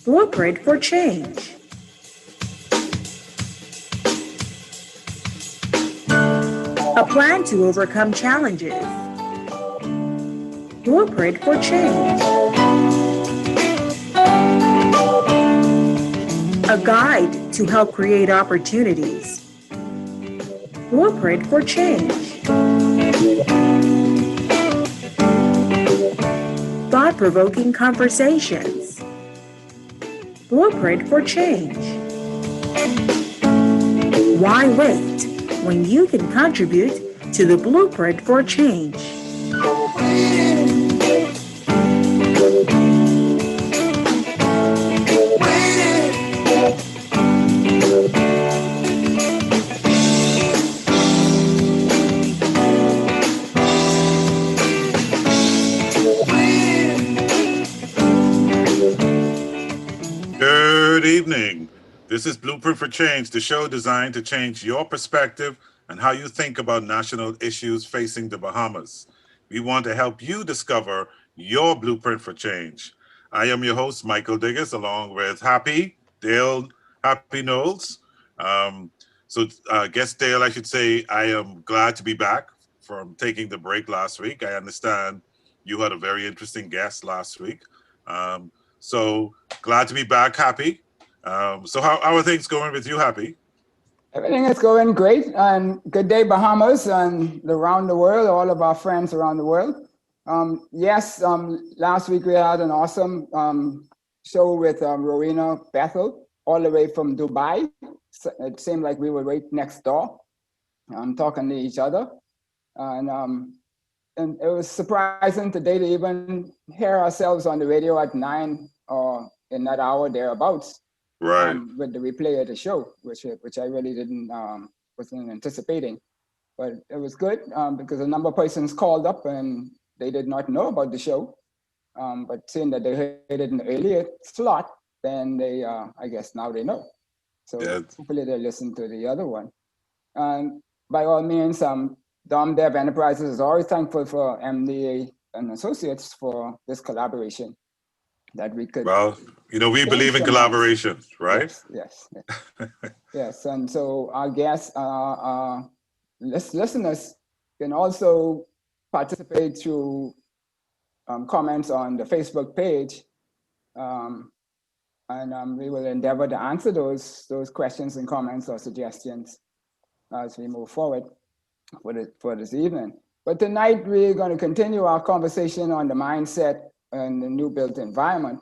Blueprint for Change. A plan to overcome challenges. Blueprint for Change. A guide to help create opportunities. Blueprint for Change. Thought-provoking conversations. Blueprint for Change. Why wait when you can contribute to the Blueprint for Change? Good evening. This is Blueprint for Change, the show designed to change your perspective and how you think about national issues facing the Bahamas. We want to help you discover your blueprint for change. I am your host, Michael Diggiss, along with Happy Knowles. Guest Dale, I should say, I am glad to be back from taking the break last week. I understand you had a very interesting guest last week. So glad to be back, Happy. So how are things going with you, Happy? Everything is going great, and good day, Bahamas, and around the world, all of our friends around the world. Last week we had an awesome show with Rowena Bethel, all the way from Dubai. So it seemed like we were right next door, talking to each other. And it was surprising today to even hear ourselves on the radio at 9 or in that hour thereabouts. Right. With the replay of the show, which I really wasn't anticipating, but it was good because a number of persons called up and they did not know about the show, but seeing that they heard it in the earlier slot, then they, I guess now they know. So hopefully they listen to the other one. And by all means, Dom Dev Enterprises is always thankful for MDA and Associates for this collaboration. That we could. Well, we believe in collaboration, right? Yes. Yes, and so our guests, listeners can also participate through comments on the Facebook page, and we will endeavor to answer those questions and comments or suggestions as we move forward for this evening. But tonight we're going to continue our conversation on the mindset and the new built environment.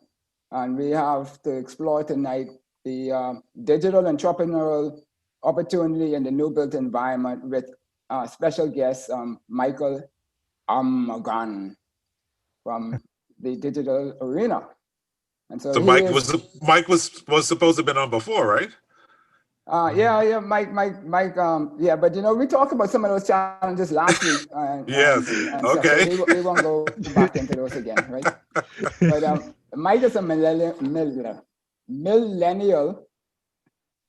And we have to explore tonight the digital entrepreneurial opportunity in the new built environment with our special guest, Michael Armogan from the digital arena. And so Mike was supposed to have been on before, right? Mike, but we talked about some of those challenges last week. Yes, okay. So we won't go back into those again, right? But Mike is a millennial.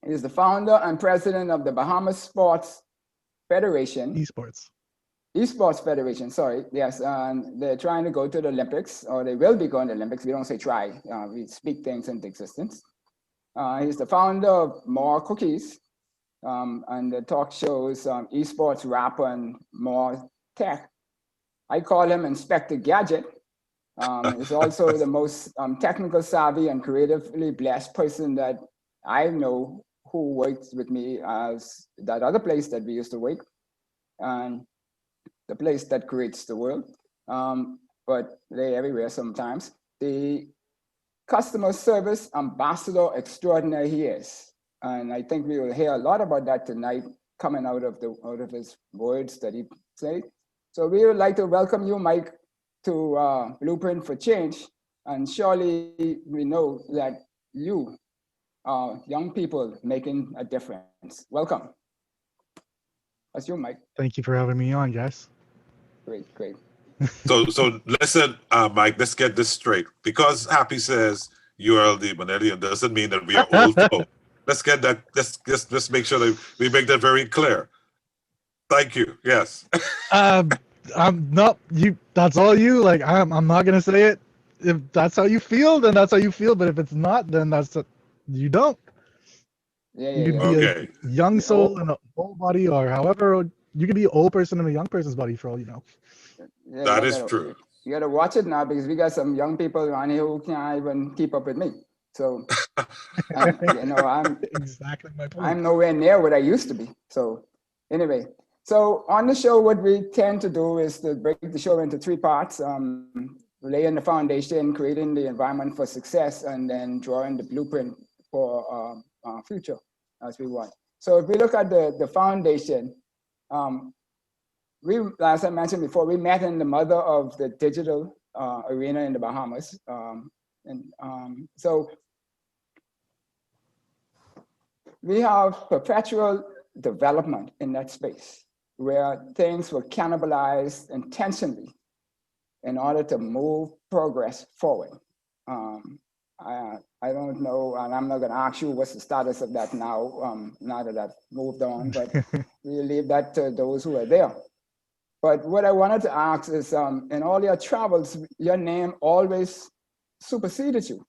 He's the founder and president of the Bahamas Sports Federation. Esports Federation, sorry, yes. And they're trying to go to the Olympics, or they will be going to the Olympics. We don't say try, we speak things into existence. He's the founder of MOAR Cookies and the talk shows Esports Rap and MOAR Tech. I call him Inspector Gadget. He's also the most technical savvy and creatively blessed person that I know who works with me as that other place that we used to work, and the place that creates the world. But they're everywhere sometimes. The customer service ambassador extraordinary he is. And I think we will hear a lot about that tonight coming out of his words that he said. So we would like to welcome you, Mike, to Blueprint for Change. And surely we know that you are young people making a difference. Welcome. That's you, Mike. Thank you for having me on, guys. Great. So listen, Mike, let's get this straight. Because Happy says you are the millennial doesn't mean that we are old. So let's get that. Let's make sure that we make that very clear. Thank you. Yes. I'm not you. That's all you. Like I'm not gonna say it. if that's how you feel, then that's how you feel. But if it's not, then you don't. Yeah, You yeah, could yeah. be a Okay. young soul Oh, in an old body, or however you could be an old person in a young person's body for all you know. yeah, That is true. you gotta watch it now because we got some young people around here who can't even keep up with me. So, and you know, Exactly my point. I'm nowhere near what I used to be. So anyway, so on the show, what we tend to do is to break the show into three parts, laying the foundation, creating the environment for success, and then drawing the blueprint for future as we want. So if we look at the foundation, um, as I mentioned before, we met in the mother of the digital arena in the Bahamas. So we have perpetual development in that space where things were cannibalized intentionally in order to move progress forward. Um, I don't know, and I'm not going to ask you what's the status of that now that I've moved on, but we leave that to those who are there. But what I wanted to ask is, in all your travels, your name always superseded you.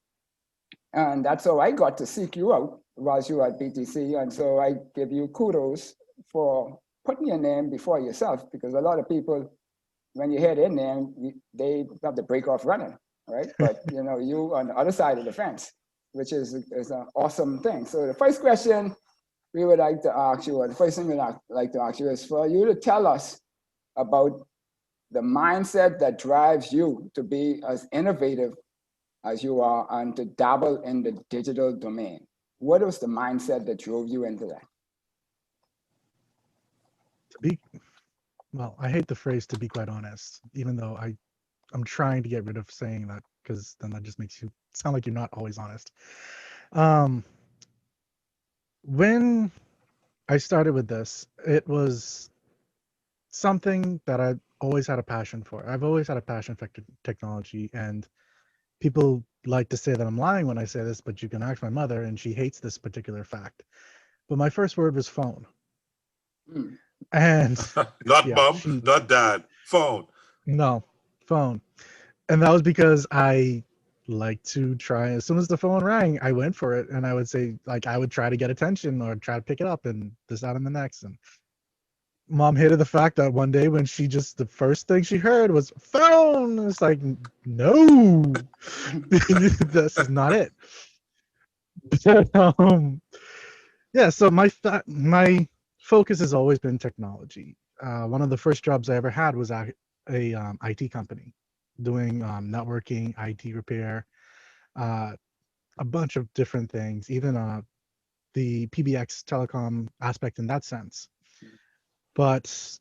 And that's how I got to seek you out whilst you were at BTC. And so I give you kudos for putting your name before yourself, because a lot of people, when you hear their name, they have to break off running, right? But you know, you on the other side of the fence, which is an awesome thing. So the first question we would like to ask you, or the first thing we'd like to ask you is for you to tell us about the mindset that drives you to be as innovative as you are and to dabble in the digital domain. What was the mindset that drove you into that? To be well, I hate the phrase "to be quite honest," even though I'm trying to get rid of saying that because then that just makes you sound like you're not always honest. Um, when I started with this, it was something that I always had a passion for. I've always had a passion for technology, and people like to say that I'm lying when I say this, but you can ask my mother, and she hates this particular fact. But my first word was phone, Hmm. and Not yeah, mom, she not dad, phone. no phone, and that was because I like to try. As soon as the phone rang, I went for it, and I would say like I would try to get attention or try to pick it up, and this, that, and the next, and mom hated the fact that one day when she just the first thing she heard was phone. It's like no, this is not it. um, yeah, so my focus has always been technology. One of the first jobs I ever had was at a IT company, doing networking, IT repair, uh, a bunch of different things, even the PBX telecom aspect in that sense. But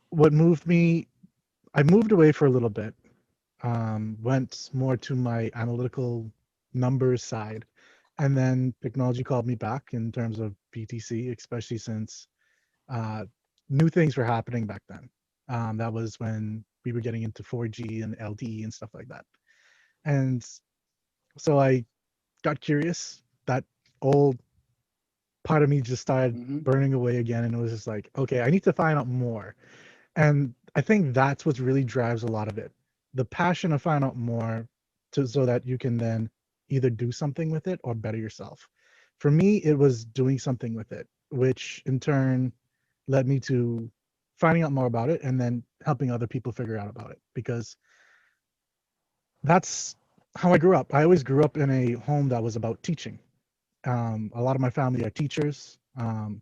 what moved me, I moved away for a little bit, went more to my analytical numbers side, and then technology called me back in terms of BTC, especially since uh, new things were happening back then. That was when we were getting into 4G and LTE and stuff like that. And so I got curious. That old part of me just started Mm-hmm. burning away again, and it was just like, okay, I need to find out more. And I think that's what really drives a lot of it, the passion of finding out more, so that you can then either do something with it or better yourself. For me, it was doing something with it, which in turn led me to finding out more about it and then helping other people figure out about it, because that's how I grew up. I always grew up in a home that was about teaching. A lot of my family are teachers,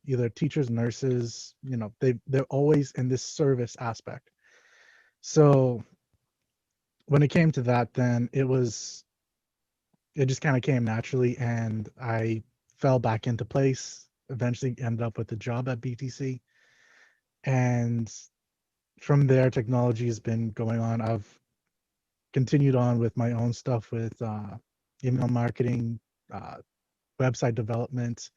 either teachers, nurses. You know, they're always in this service aspect. So when it came to that, then it just kind of came naturally, and I fell back into place. Eventually, ended up with a job at BTC, and from there, technology has been going on. I've continued on with my own stuff with email marketing, uh, website development.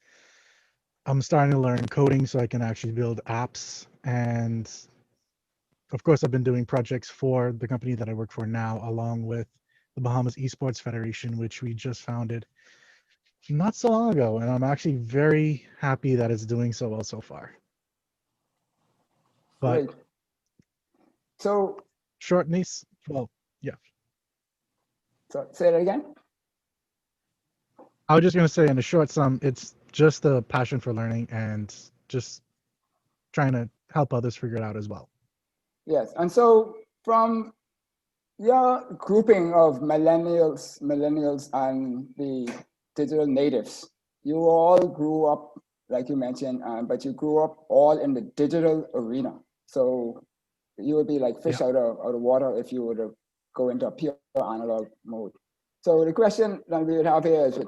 I'm starting to learn coding so I can actually build apps. And of course, I've been doing projects for the company that I work for now, along with the Bahamas Esports Federation, which we just founded not so long ago. And I'm actually very happy that it's doing so well so far. But Great. So short niece, well, yeah. So say that again. I was just going to say, in a short sum, it's just the passion for learning and just trying to help others figure it out as well. Yes, and so from your grouping of millennials and the digital natives, you all grew up, like you mentioned, but you grew up all in the digital arena. So you would be like fish out of water if you were to go into a pure analog mode. So the question that we would have here is,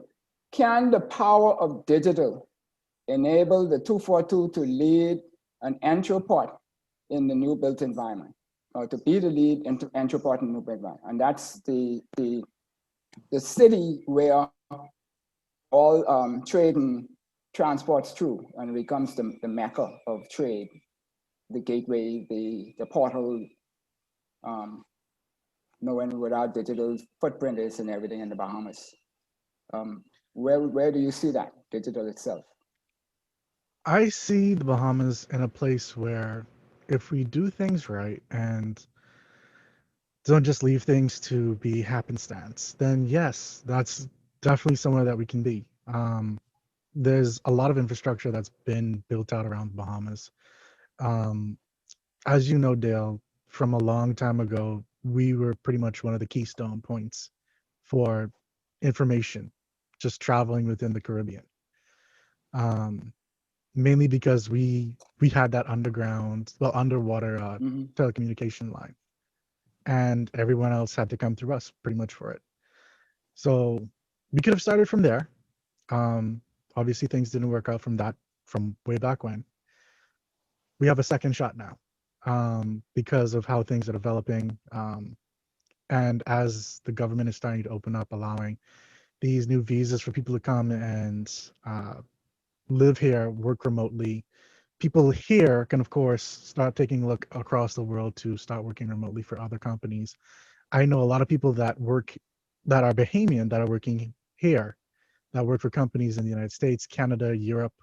can the power of digital enable the 242 to lead an entropod in the new built environment, or to be the lead entropod in the new built environment? And that's the city where all trade and transports through, and it becomes the mecca of trade, the gateway, the portal, knowing what our digital footprint is and everything in the Bahamas. Where do you see that digital itself? I see the Bahamas in a place where if we do things right and don't just leave things to be happenstance, then yes, that's definitely somewhere that we can be. There's a lot of infrastructure that's been built out around the Bahamas. As you know, Dale, from a long time ago, we were pretty much one of the keystone points for information just traveling within the Caribbean. Mainly because we had that underwater telecommunication line, and everyone else had to come through us pretty much for it. So we could have started from there. Obviously things didn't work out from way back when. We have a second shot now, because of how things are developing, and as the government is starting to open up, allowing these new visas for people to come and live here, work remotely. People here can, of course, start taking a look across the world to start working remotely for other companies. I know a lot of people that are Bahamian that are working here, that work for companies in the United States, Canada, Europe.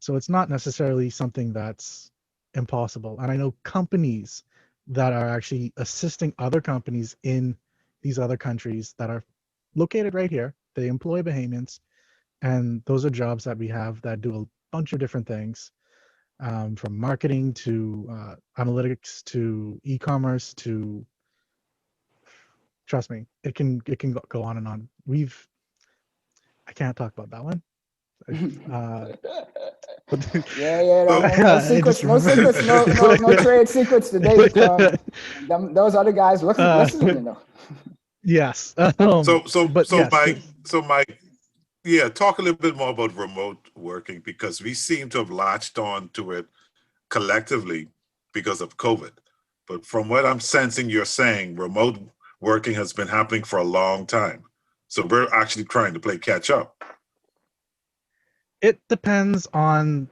So it's not necessarily something that's impossible. And I know companies that are actually assisting other companies in these other countries that are located right here. They employ Bahamians, and those are jobs that we have that do a bunch of different things, from marketing to analytics to e-commerce to, trust me, it can go on and on. I can't talk about that one. No secrets, no secrets, no trade secrets today. Those other guys listening, you know. Yes. Mike, yeah, talk a little bit more about remote working, because we seem to have latched on to it collectively because of COVID. But from what I'm sensing, you're saying remote working has been happening for a long time. So we're actually trying to play catch up. It depends on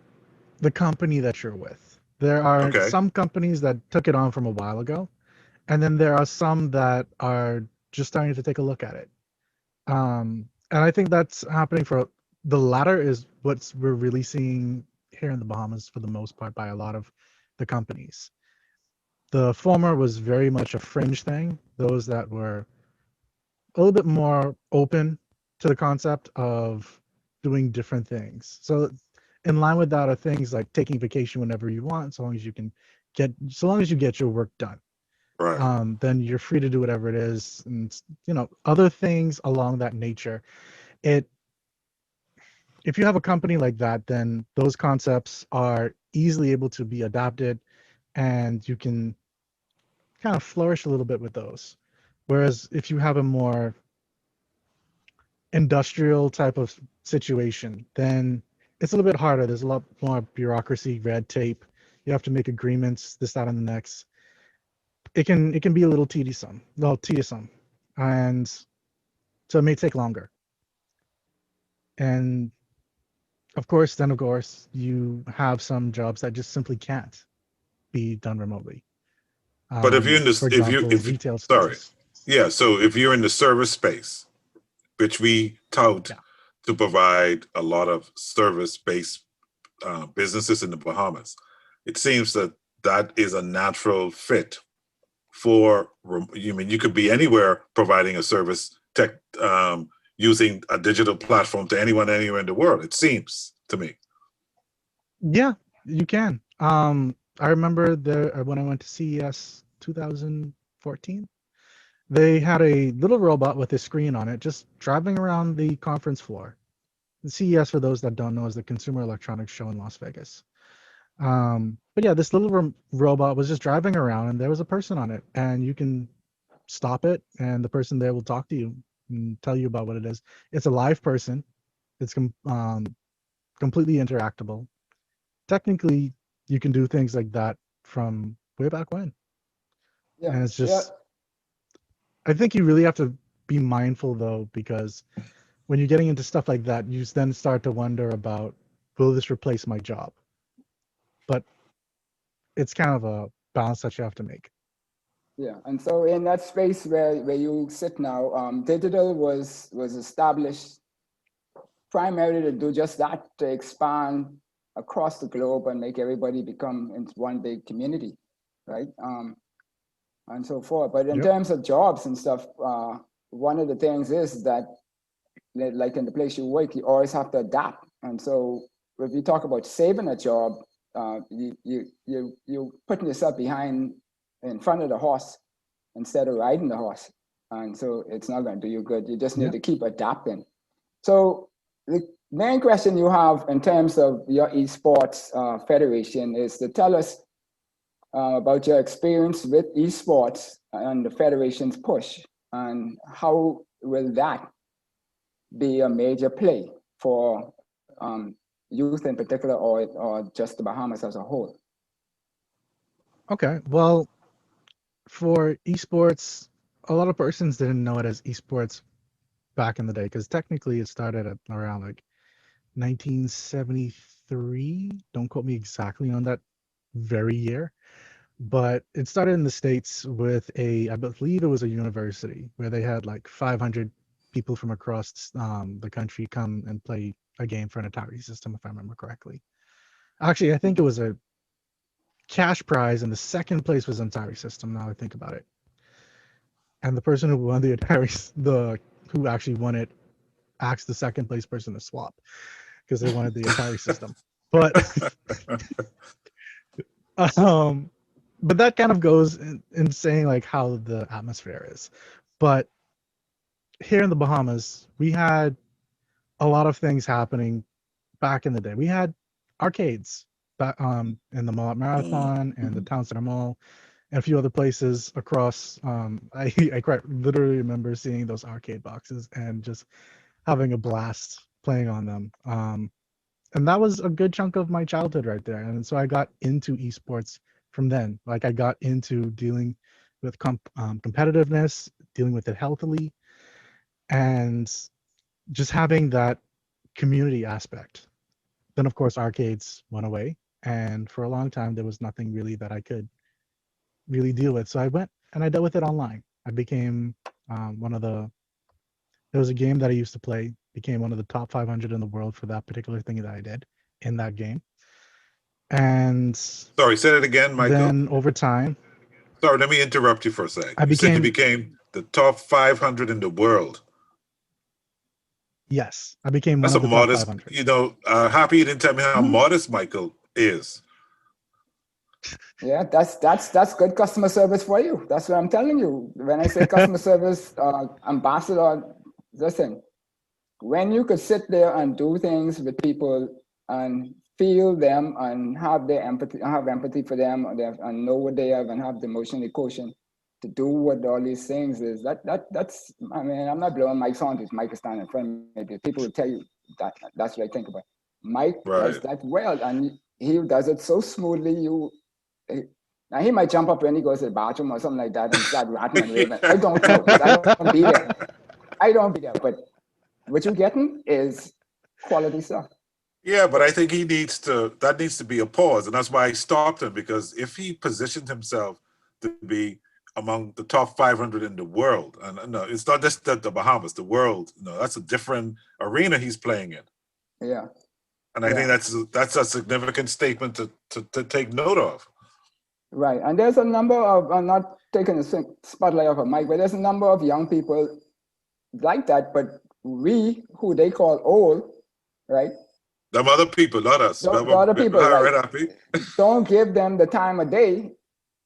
the company that you're with. There are some companies that took it on from a while ago, and then there are some that are just starting to take a look at it. And I think that's happening for the latter is what we're really seeing here in the Bahamas for the most part by a lot of the companies. The former was very much a fringe thing. Those that were a little bit more open to the concept of doing different things. So in line with that are things like taking vacation whenever you want, so long as you get your work done. Right. Then you're free to do whatever it is, and other things along that nature. If you have a company like that, then those concepts are easily able to be adapted, and you can kind of flourish a little bit with those. Whereas if you have a more industrial type of situation, then it's a little bit harder. There's a lot more bureaucracy, red tape. You have to make agreements, this, that, and the next. It can be a little tedious, and so it may take longer. And of course, you have some jobs that just simply can't be done remotely. But if you're in this, for example, retail stores. Yeah. So if you're in the service space, which we tout to provide a lot of service-based businesses in the Bahamas, it seems that is a natural fit for, you mean you could be anywhere providing a service tech, using a digital platform to anyone anywhere in the world, it seems to me. Yeah, you can. I remember when I went to CES 2014, they had a little robot with a screen on it just driving around the conference floor. The CES, for those that don't know, is the Consumer Electronics Show in Las Vegas. But yeah, this little robot was just driving around and there was a person on it, and you can stop it and the person there will talk to you and tell you about what it is. It's a live person. It's completely interactable. Technically, you can do things like that from way back when. Yeah. And it's just, I think you really have to be mindful though, because when you're getting into stuff like that, you then start to wonder about, will this replace my job? But it's kind of a balance that you have to make. Yeah, and so in that space where you sit now, digital was established primarily to do just that, to expand across the globe and make everybody become one big community, right? And so forth. But in terms of jobs and stuff, one of the things is that, like in the place you work, you always have to adapt. And so if you talk about saving a job, you're putting yourself in front of the horse instead of riding the horse. And so it's not going to do you good. You just need to keep adapting. So the main question you have in terms of your esports federation is to tell us about your experience with esports and the federation's push, and how will that be a major play for youth in particular, or just the Bahamas as a whole? Okay, well, for esports, a lot of persons didn't know it as esports back in the day, because technically it started at around like 1973. Don't quote me exactly on that very year, but it started in the States with I believe it was a university where they had like 500 people from across the country come and play a game for an Atari system, if I remember correctly. Actually, I think it was a cash prize, and the second place was an Atari system, now I think about it. And the person who won the Atari, who actually won it, asked the second place person to swap because they wanted the Atari system. But but that kind of goes in saying like how the atmosphere is. But here in the Bahamas, we had a lot of things happening back in the day. We had arcades back in the Mall at Marathon and the Town Center Mall and a few other places across. I quite literally remember seeing those arcade boxes and just having a blast playing on them. And that was a good chunk of my childhood right there. And so I got into esports from then. Like I got into dealing with competitiveness, dealing with it healthily, and just having that community aspect. Then of course arcades went away, and for a long time there was nothing really that I could really deal with. So I went and I dealt with it online. I became there was a game that I used to play, became one of the top 500 in the world for that particular thing that I did in that game. And sorry, say it again, Michael. Then over time, sorry, let me interrupt you for a sec. You said you became the top 500 in the world. Yes, I became That's one of the modest, top 500. You know, happy you didn't tell me how modest Michael is. Yeah, that's good customer service for you. That's what I'm telling you. When I say customer service ambassador, listen, when you could sit there and do things with people and feel them and have their empathy, have empathy for them, and know what they have and have the emotional quotient to do what all these things is, that's, I mean, I'm not blowing Mike's horn if Mike is standing in front of me. People will tell you that that's what I think about. Mike does that well, and he does it so smoothly. Now he might jump up when he goes to the bathroom or something like that and start ratting and raving. I don't know, because I don't be there. I don't be there, but what you're getting is quality stuff. Yeah, but I think that needs to be a pause. And that's why I stopped him, because if he positioned himself to be among the top 500 in the world, and no, it's not just the Bahamas, the world, that's a different arena he's playing in. Yeah. And I think that's a significant statement to take note of. Right. And there's a number of, taking the spotlight off of Mike, but there's a number of young people like that, but we, who they call old, right? Them other people, not us. The other people, All right? right, happy. Don't give them the time of day.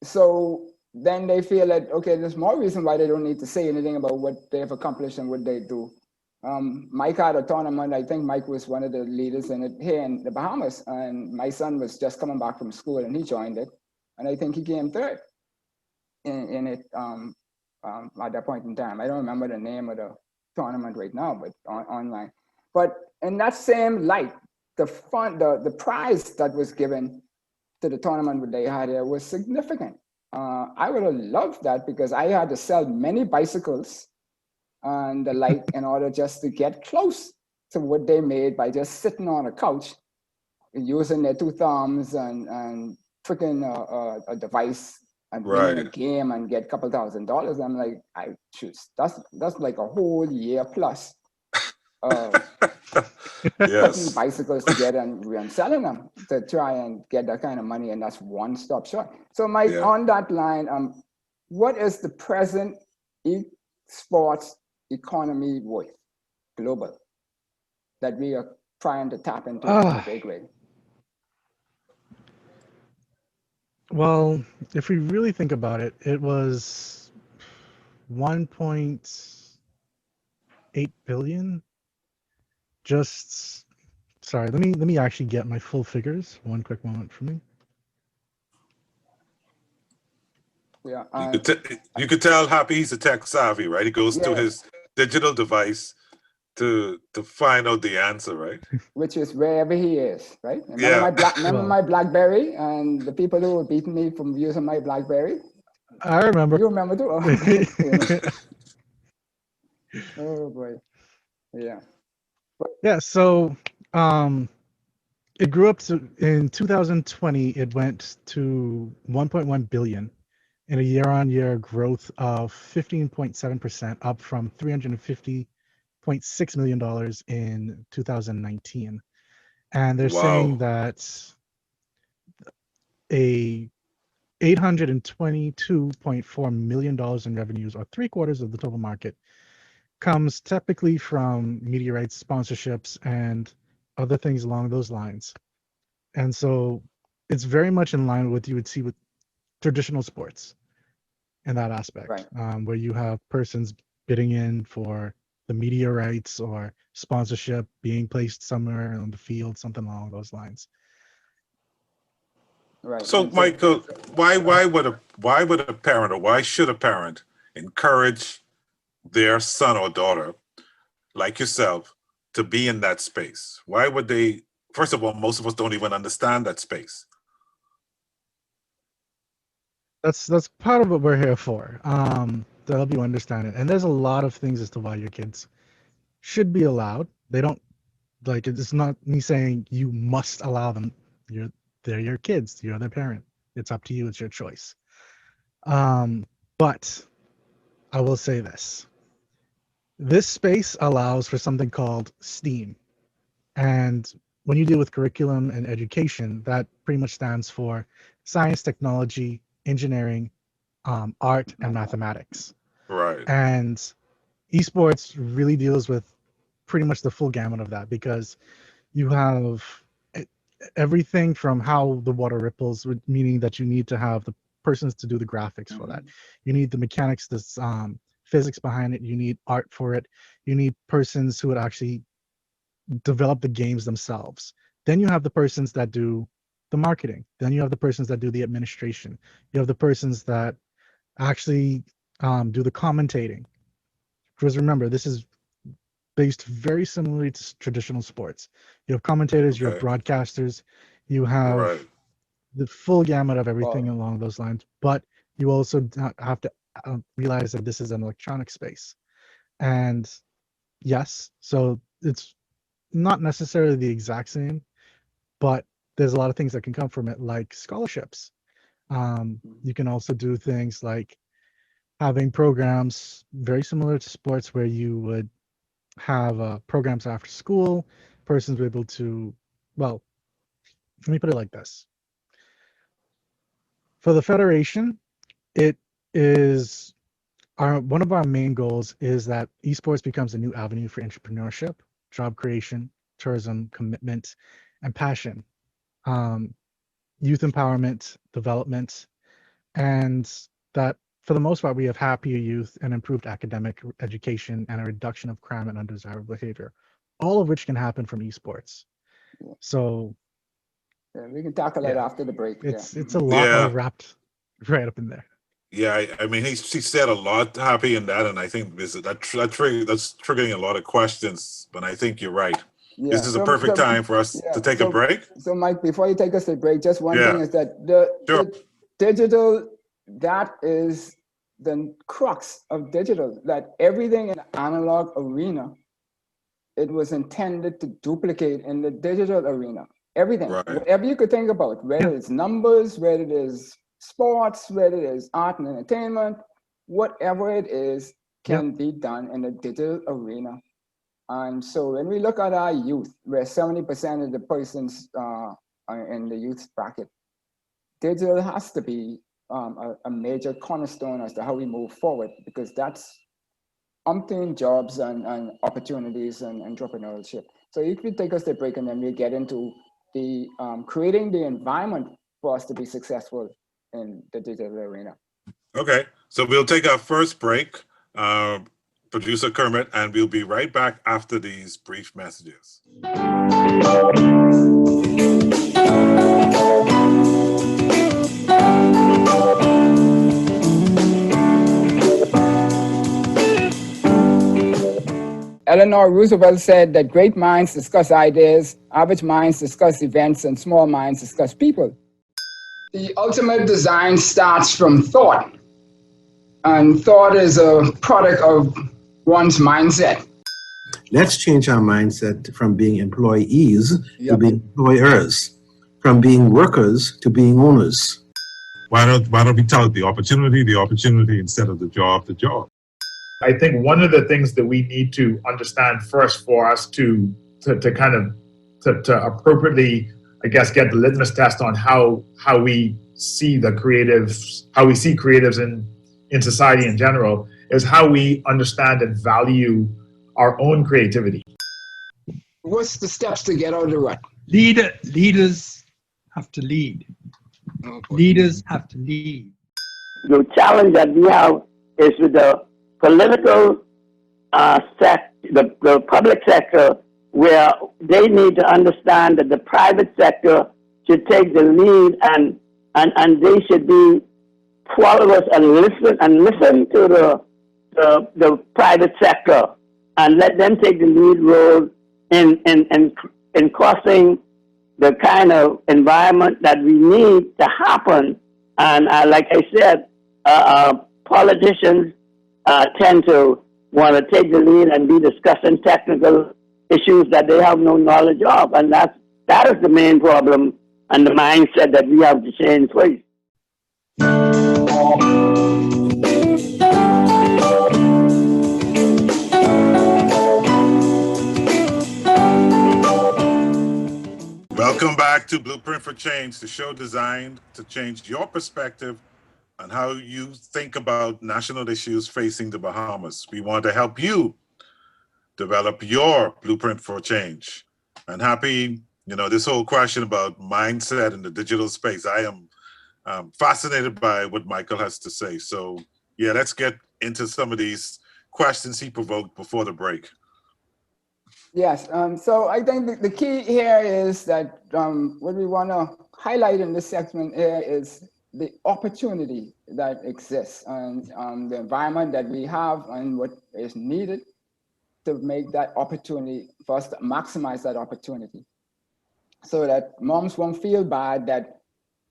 So then they feel that, okay, there's more reason why they don't need to say anything about what they've accomplished and what they do. Mike had a tournament. I think Mike was one of the leaders in it here in the Bahamas. And my son was just coming back from school and he joined it. And I think he came third in it at that point in time. I don't remember the name of the tournament right now, but online. But in that same light, the prize that was given to the tournament that they had here was significant. I would have loved that because I had to sell many bicycles and the like in order just to get close to what they made by just sitting on a couch using their two thumbs and freaking a device and winning a game and get a couple $1,000. I'm like, I choose. That's like a whole year plus putting bicycles together and selling them to try and get that kind of money, and that's one stop short. So Mike, on that line, what is the present esports economy worth global that we are trying to tap into in a big way? Well, if we really think about it, it was 1.8 billion. Just sorry, let me actually get my full figures. One quick moment for me. Yeah, you could tell Happy he's a tech savvy, right? He goes to his digital device to find out the answer, right? Which is wherever he is, right? Remember my BlackBerry and the people who were beating me from using my BlackBerry? I remember. You remember too? Oh boy, yeah. Yeah, so it grew up to, in 2020, it went to 1.1 billion in a year-on-year growth of 15.7%, up from $350.6 million in 2019. And they're saying that a $822.4 million in revenues, or 3/4 of the total market, comes typically from media rights, sponsorships, and other things along those lines. And so it's very much in line with what you would see with traditional sports in that aspect, where you have persons bidding in for the media rights or sponsorship being placed somewhere on the field, something along those lines. Right. So, Michael, why would a parent, or why should a parent encourage their son or daughter, like yourself, to be in that space? Why would they? First of all, most of us don't even understand that space. That's part of what we're here for, to help you understand it. And there's a lot of things as to why your kids should be allowed. They don't, like, it's not me saying you must allow them. They're your kids. You're their parent. It's up to you. It's your choice. But I will say this. This space allows for something called STEAM. And when you deal with curriculum and education, that pretty much stands for science, technology, engineering, art, and mathematics. Right. And esports really deals with pretty much the full gamut of that, because you have everything from how the water ripples, meaning that you need to have the persons to do the graphics for that. You need the mechanics, this physics behind it. You need art for it. You need persons who would actually develop the games themselves. Then you have the persons that do the marketing. Then you have the persons that do the administration. You have the persons that actually do the commentating. Because remember, this is based very similarly to traditional sports. You have commentators, you have broadcasters, you have the full gamut of everything along those lines. But you also have to realize that this is an electronic space. And yes, so it's not necessarily the exact same, but there's a lot of things that can come from it, like scholarships. You can also do things like having programs very similar to sports, where you would have programs after school. Persons were able to, well, let me put it like this. For the Federation, it is one of our main goals is that esports becomes a new avenue for entrepreneurship, job creation, tourism, commitment, and passion, youth empowerment, development, and that for the most part, we have happier youth and improved academic education and a reduction of crime and undesirable behavior, all of which can happen from esports. So yeah, we can tackle that after the break. It's a lot all wrapped right up in there. Yeah, I mean, he said a lot, Happy, in that, and I think that's triggering a lot of questions. But I think you're right. Yeah, this is a perfect time for us to take a break. So, Mike, before you take us to break, just one thing is that the digital, that is the crux of digital. That everything in the analog arena, it was intended to duplicate in the digital arena. Everything, whatever you could think about, whether it's numbers, whether it is sports, whether it is art and entertainment, whatever it is can be done in the digital arena. And so when we look at our youth, where 70% of the persons are in the youth bracket, digital has to be a major cornerstone as to how we move forward, because that's umpteen jobs and opportunities and entrepreneurship. So if you take us to break, and then we get into the creating the environment for us to be successful in the digital arena. Okay, so we'll take our first break, Producer Kermit, and we'll be right back after these brief messages. Eleanor Roosevelt said that great minds discuss ideas, average minds discuss events, and small minds discuss people. The ultimate design starts from thought, and thought is a product of one's mindset. Let's change our mindset from being employees to being employers, from being workers to being owners. Why don't we tell it the opportunity instead of the job, the job? I think one of the things that we need to understand first for us to appropriately, I guess, get the litmus test on how we see the creatives, how we see creatives in society in general, is how we understand and value our own creativity. What's the steps to get out of the rut? Leaders have to lead. Leaders have to lead. The challenge that we have is with the political the public sector, where they need to understand that the private sector should take the lead and they should be followers and listen to the private sector and let them take the lead role in causing the kind of environment that we need to happen. And like I said, politicians tend to want to take the lead and be discussing technical issues that they have no knowledge of. And that is the main problem and the mindset that we have to change first. Welcome back to Blueprint for Change, the show designed to change your perspective on how you think about national issues facing the Bahamas. We want to help you develop your blueprint for change. And Happy, this whole question about mindset in the digital space, I am fascinated by what Michael has to say. So yeah, let's get into some of these questions he provoked before the break. Yes, so I think the key here is that what we want to highlight in this segment here is the opportunity that exists and the environment that we have and what is needed to make that opportunity, for us to maximize that opportunity, so that moms won't feel bad that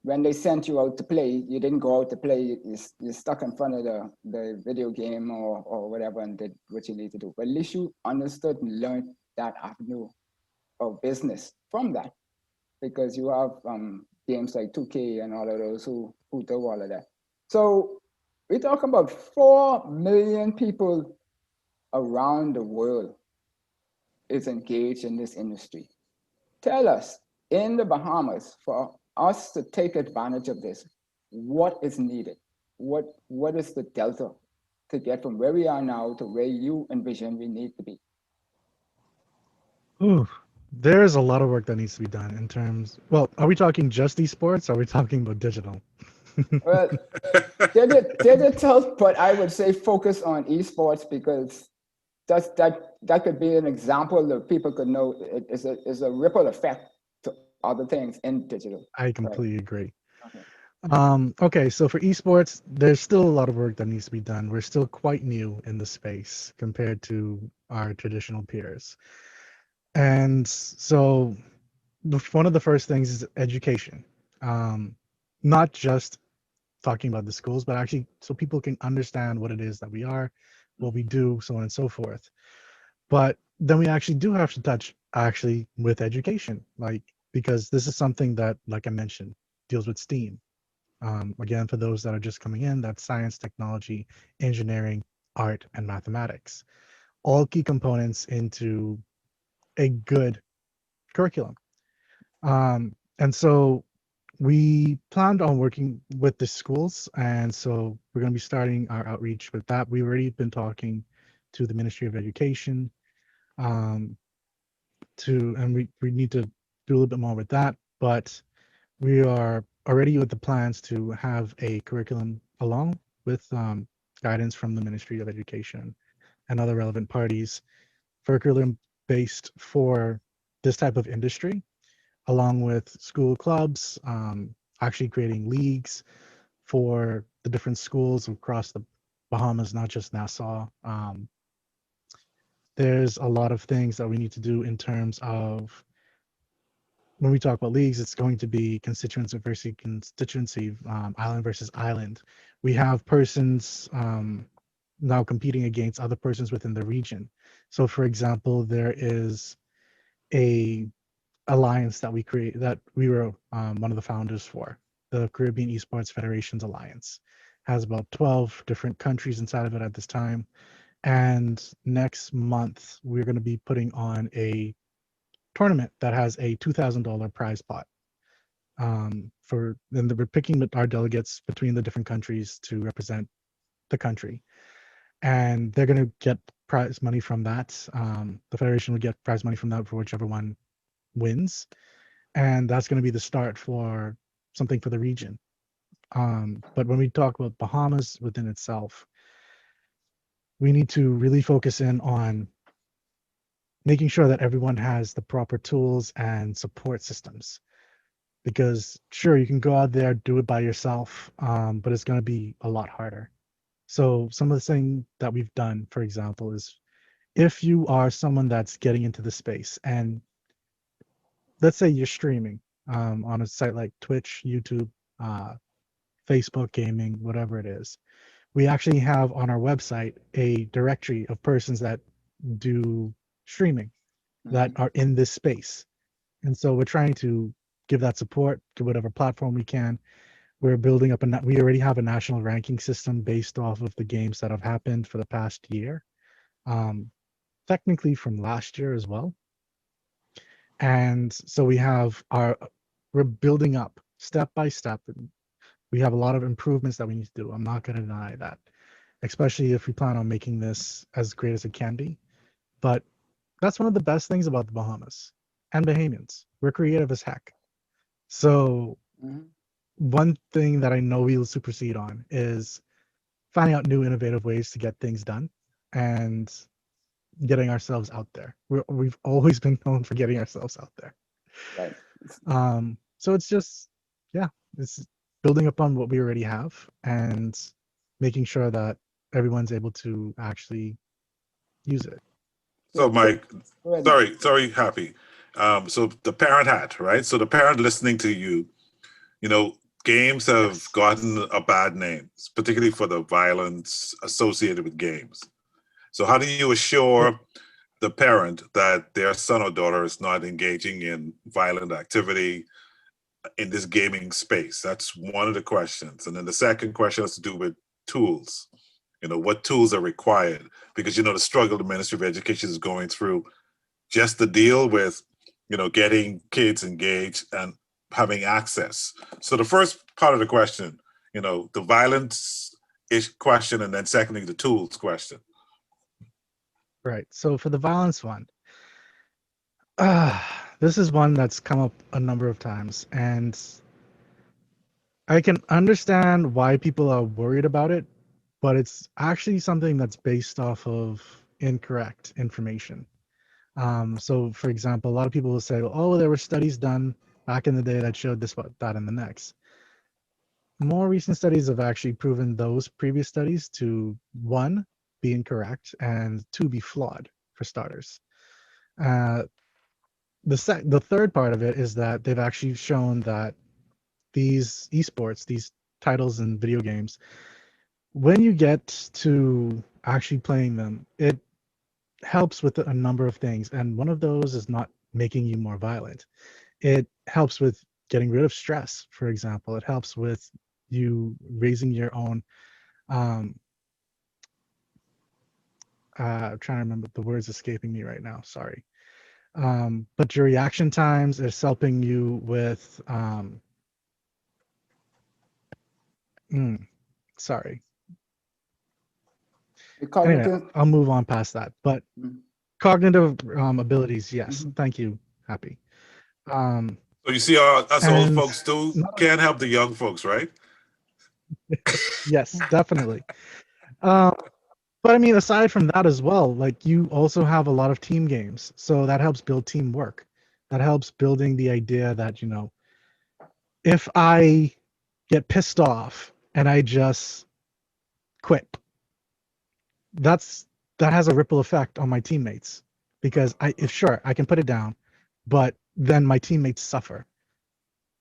when they sent you out to play, you didn't go out to play, you're stuck in front of the video game or whatever and did what you need to do. But at least you understood and learned that avenue of business from that, because you have games like 2K and all of those who do all of that. So we talk about 4 million people around the world is engaged in this industry. Tell us, in the Bahamas, for us to take advantage of this, what is needed? what is the delta to get from where we are now to where you envision we need to be? Ooh, there's a lot of work that needs to be done in terms. Well, are we talking just esports? Or are we talking about digital? Well, digital, but I would say focus on esports because that could be an example that people could know it is a ripple effect to other things in digital. I completely agree. Okay. Okay, so for esports, there's still a lot of work that needs to be done. We're still quite new in the space compared to our traditional peers. And so one of the first things is education. Not just talking about the schools, but actually so people can understand what it is that we are, what we do, so on and so forth. But then we actually do have to touch actually with education, like, because this is something that, like I mentioned, deals with STEAM. Again, for those that are just coming in, that's science, technology, engineering, art, and mathematics. All key components into a good curriculum. And so we planned on working with the schools, and so we're going to be starting our outreach with that. We've already been talking to the Ministry of Education, and we need to do a little bit more with that, but we are already with the plans to have a curriculum along with guidance from the Ministry of Education and other relevant parties, for a curriculum based for this type of industry, along with school clubs, actually creating leagues for the different schools across the Bahamas, not just Nassau. There's a lot of things that we need to do in terms of, when we talk about leagues, it's going to be constituency versus constituency, island versus island. We have persons now competing against other persons within the region. So for example, there is a alliance that we create, that we were one of the founders for, the Caribbean Esports Federation's alliance. Has about 12 different countries inside of it at this time. And next month, we're going to be putting on a tournament that has a $2,000 prize pot. Then we're picking our delegates between the different countries to represent the country. And they're going to get prize money from that. The Federation will get prize money from that for whichever one wins. And that's going to be the start for something for the region. But when we talk about Bahamas within itself, we need to really focus in on making sure that everyone has the proper tools and support systems. Because sure, you can go out there, do it by yourself, but it's going to be a lot harder. So some of the things that we've done, for example, is if you are someone that's getting into the space, and let's say you're streaming on a site like Twitch, YouTube, Facebook gaming, whatever it is, we actually have on our website a directory of persons that do streaming that are in this space. And so we're trying to give that support to whatever platform we can. We're building up we already have a national ranking system based off of the games that have happened for the past year, technically from last year as well. And so we're building up step by step. We have a lot of improvements that we need to do. I'm not going to deny that, especially if we plan on making this as great as it can be. But that's one of the best things about the Bahamas and Bahamians. We're creative as heck. So one thing that I know we'll supersede on is finding out new innovative ways to get things done and getting ourselves out there. We've always been known for getting ourselves out there. Right. So it's just, it's building upon what we already have and making sure that everyone's able to actually use it. So Mike, sorry, Happy. So the parent hat, right? So the parent listening to you, games have gotten a bad name, particularly for the violence associated with games. So how do you assure the parent that their son or daughter is not engaging in violent activity in this gaming space? That's one of the questions. And then the second question has to do with tools. What tools are required? Because, the struggle the Ministry of Education is going through just to deal with, getting kids engaged and having access. So the first part of the question the violence question, and then secondly, the tools question. Right. So for the violence one, this is one that's come up a number of times, and I can understand why people are worried about it, but it's actually something that's based off of incorrect information. So for example, a lot of people will say, oh, there were studies done back in the day that showed this, that, and the next. More recent studies have actually proven those previous studies to, one, be incorrect, and two, be flawed, for starters. The third part of it is that they've actually shown that these esports, these titles in video games, when you get to actually playing them, it helps with a number of things. And one of those is not making you more violent. It helps with getting rid of stress, for example. It helps with you raising your own, I'm trying to remember, the words escaping me right now, sorry. But your reaction times is helping you with, sorry. Anyway, I'll move on past that. But cognitive abilities, yes. Thank you, Happy. So you see, us old folks too can't help the young folks, right? Yes, definitely. But I mean, aside from that as well, like, you also have a lot of team games, so that helps build teamwork. That helps building the idea that, if I get pissed off and I just quit, that has a ripple effect on my teammates, because I can put it down, but then my teammates suffer.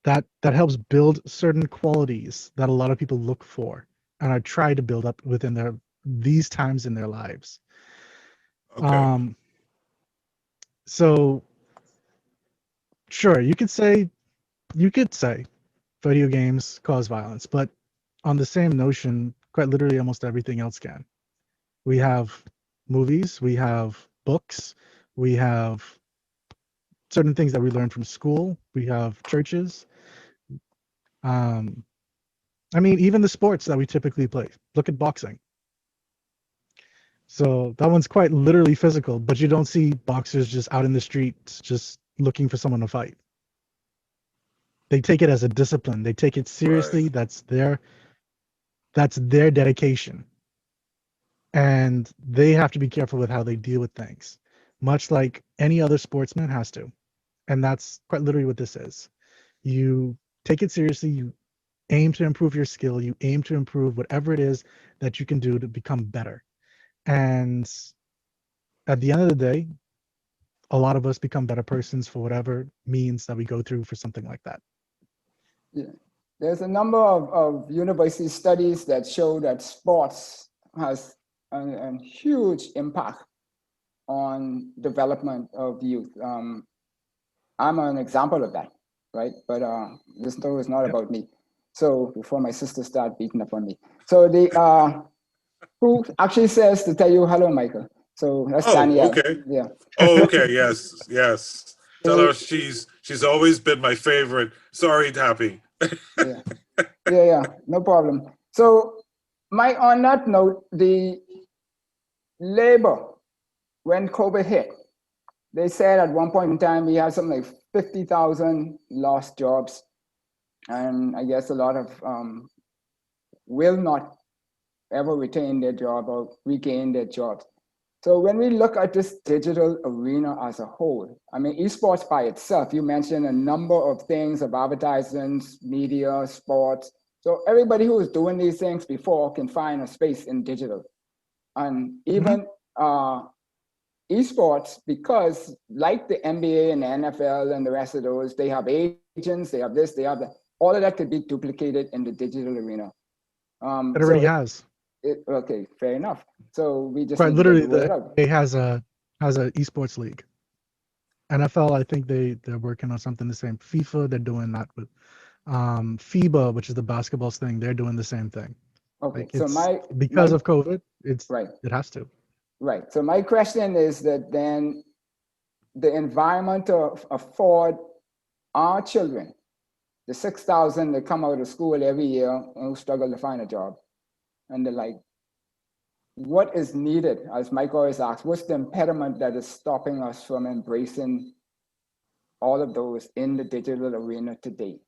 That helps build certain qualities that a lot of people look for and are trying to build up within these times in their lives. Okay. So sure, you could say video games cause violence, but on the same notion, quite literally almost everything else can. We have movies, we have books, we have certain things that we learn from school, we have churches. I mean, even the sports that we typically play. Look at boxing. So that one's quite literally physical, but you don't see boxers just out in the street just looking for someone to fight. They take it as a discipline. They take it seriously. Right. That's their dedication. And they have to be careful with how they deal with things, much like any other sportsman has to. And that's quite literally what this is. You take it seriously, you aim to improve your skill, you aim to improve whatever it is that you can do to become better. And at the end of the day, a lot of us become better persons for whatever means that we go through for something like that. Yeah. There's a number of university studies that show that sports has a huge impact on development of youth. I'm an example of that, right? But this story is not about me. So before my sister start beating up on me. So the who actually says to tell you hello, Michael. So that's Danielle. Okay. Yeah. Oh, okay. Yes. Tell her she's always been my favorite. Sorry, Happy. Yeah. No problem. So, Mike, on that note, the labor, when COVID hit, they said at one point in time we had something like 50,000 lost jobs, and I guess a lot of will not ever retain their job or regain their jobs. So when we look at this digital arena as a whole, I mean, esports by itself, you mentioned a number of things of advertisements, media, sports. So everybody who was doing these things before can find a space in digital. And even esports, because like the NBA and the NFL and the rest of those, they have agents, they have this, they have that. All of that could be duplicated in the digital arena. It already has. Okay, fair enough. So we just quite literally the NBA has a esports league. NFL, I think they're working on something the same. FIFA, they're doing that with FIBA, which is the basketball thing. They're doing the same thing. Okay, like so because of COVID, it has to. Right. So my question is that then the environment to afford our children the 6,000 that come out of school every year who struggle to find a job. And they're like, what is needed? As Mike always asks, what's the impediment that is stopping us from embracing all of those in the digital arena today?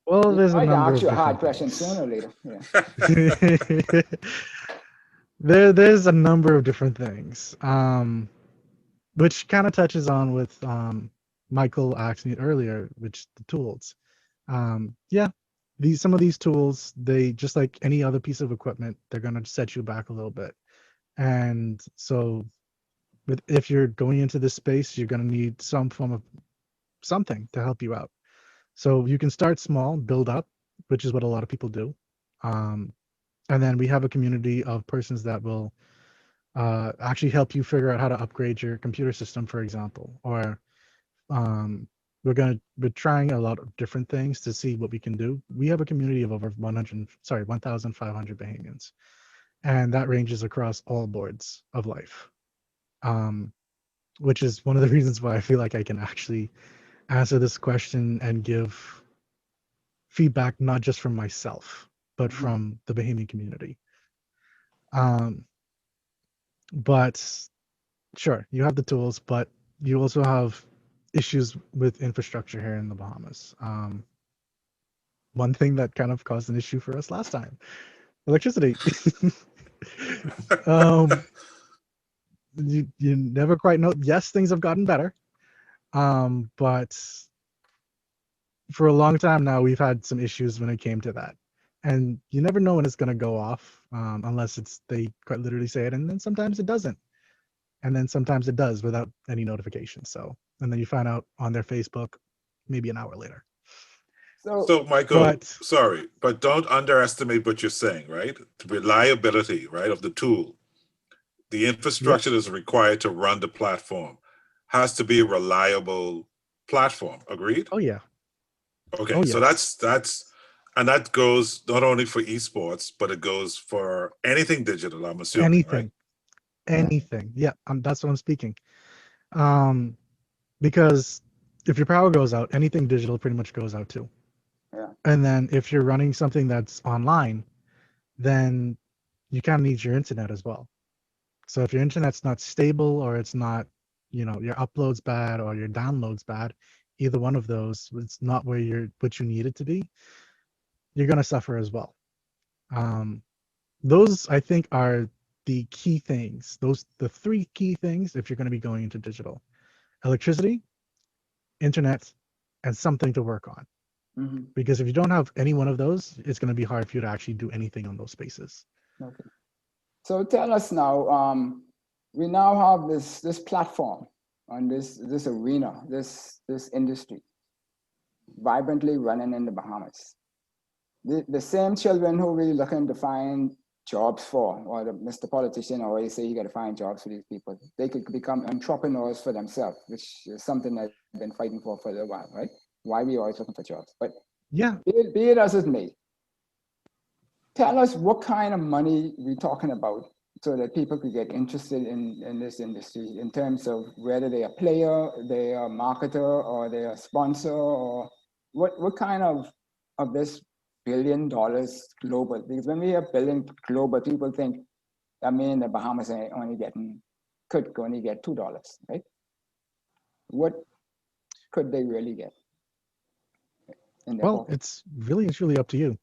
Well, there's a I'd number ask of you a hard different question sooner or later. Yeah. things. There's a number of different things, which kind of touches on with Michael asked me earlier, which the tools. Yeah, some of these tools, they just like any other piece of equipment, they're gonna set you back a little bit. And so, if you're going into this space, you're gonna need some form of something to help you out. So you can start small, build up, which is what a lot of people do. And then we have a community of persons that will actually help you figure out how to upgrade your computer system, for example. Or we're trying a lot of different things to see what we can do. We have a community of over 1,500 Bahamians, and that ranges across all boards of life. Which is one of the reasons why I feel like I can actually answer this question and give feedback not just from myself, but from the Bahamian community. But sure, you have the tools, but you also have issues with infrastructure here in the Bahamas. One thing that kind of caused an issue for us last time, electricity. You never quite know. Yes, things have gotten better, but for a long time now, we've had some issues when it came to that. And you never know when it's going to go off, unless they quite literally say it, and then sometimes it doesn't. And then sometimes it does without any notification. So, and then you find out on their Facebook maybe an hour later. So Michael, sorry, but don't underestimate what you're saying, right? The reliability, right, of the tool. The infrastructure that's required to run the platform has to be a reliable platform. Agreed? Oh yeah. Okay, so and that goes not only for esports, but it goes for anything digital, I'm assuming. Anything. Yeah, that's what I'm speaking. Because if your power goes out, anything digital pretty much goes out too. Yeah. And then if you're running something that's online, then you kind of need your internet as well. So if your internet's not stable, or it's not, your upload's bad or your download's bad, either one of those, it's not what you need it to be, you're going to suffer as well. Those, I think, are the key things. The three key things if you're going to be going into digital: electricity, internet, and something to work on. Because if you don't have any one of those, it's going to be hard for you to actually do anything on those spaces. Okay. So tell us now, we now have this platform on this arena, this industry, vibrantly running in the Bahamas. The same children who we're looking to find jobs for, or Mr. Politician always say you got to find jobs for these people. They could become entrepreneurs for themselves, which is something that I've been fighting for a little while, right? Why we always looking for jobs, but yeah, be it as it may. Tell us what kind of money we're talking about, so that people could get interested in this industry, in terms of whether they're a player, they're a marketer, or they're a sponsor, or what kind of this $1 billion global. Because when we hear billion global, people think, I mean, the Bahamas could only get $2, right? What could they really get in their pocket? It's really up to you.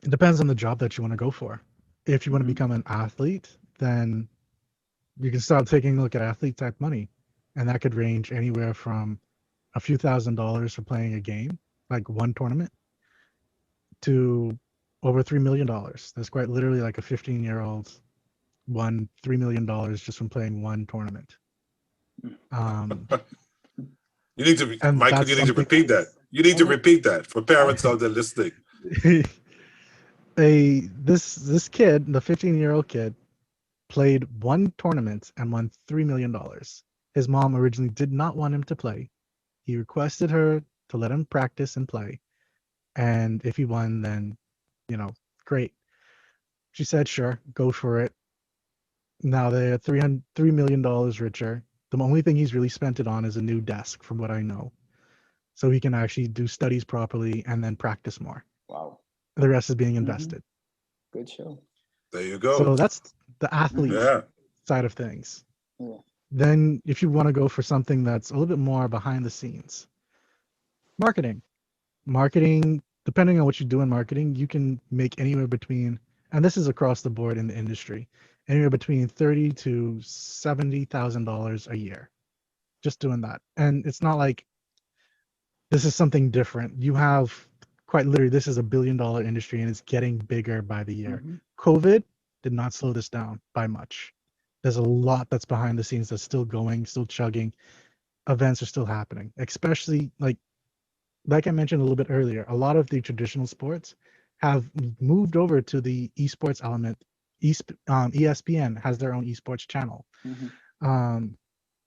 It depends on the job that you want to go for. If you want to become an athlete, then you can start taking a look at athlete type money, and that could range anywhere from a few $1,000s for playing a game, like one tournament, to over $3 million. That's quite literally like a 15-year-old won $3 million just from playing one tournament. You need to, Michael, you need to repeat that. You need to repeat that for parents out there listening. This kid, the 15-year-old kid, played one tournament and won $3 million. His mom originally did not want him to play. He requested her to let him practice and play. And if he won, then, great. She said, sure, go for it. Now they're $3 million richer. The only thing he's really spent it on is a new desk, from what I know, so he can actually do studies properly and then practice more. Wow. The rest is being invested. Good show. There you go. So that's the athlete Yeah. side of things. Yeah. Then if you want to go for something that's a little bit more behind the scenes, marketing. Marketing, depending on what you do in marketing, you can make anywhere between, and this is across the board in the industry, anywhere between $30,000 to $70,000 a year, just doing that. And it's not like this is something different. You have quite literally, this is a $1 billion industry and it's getting bigger by the year. COVID did not slow this down by much. There's a lot that's behind the scenes that's still going, still chugging. Events are still happening, especially like I mentioned a little bit earlier, a lot of the traditional sports have moved over to the esports element. ESPN has their own esports channel. And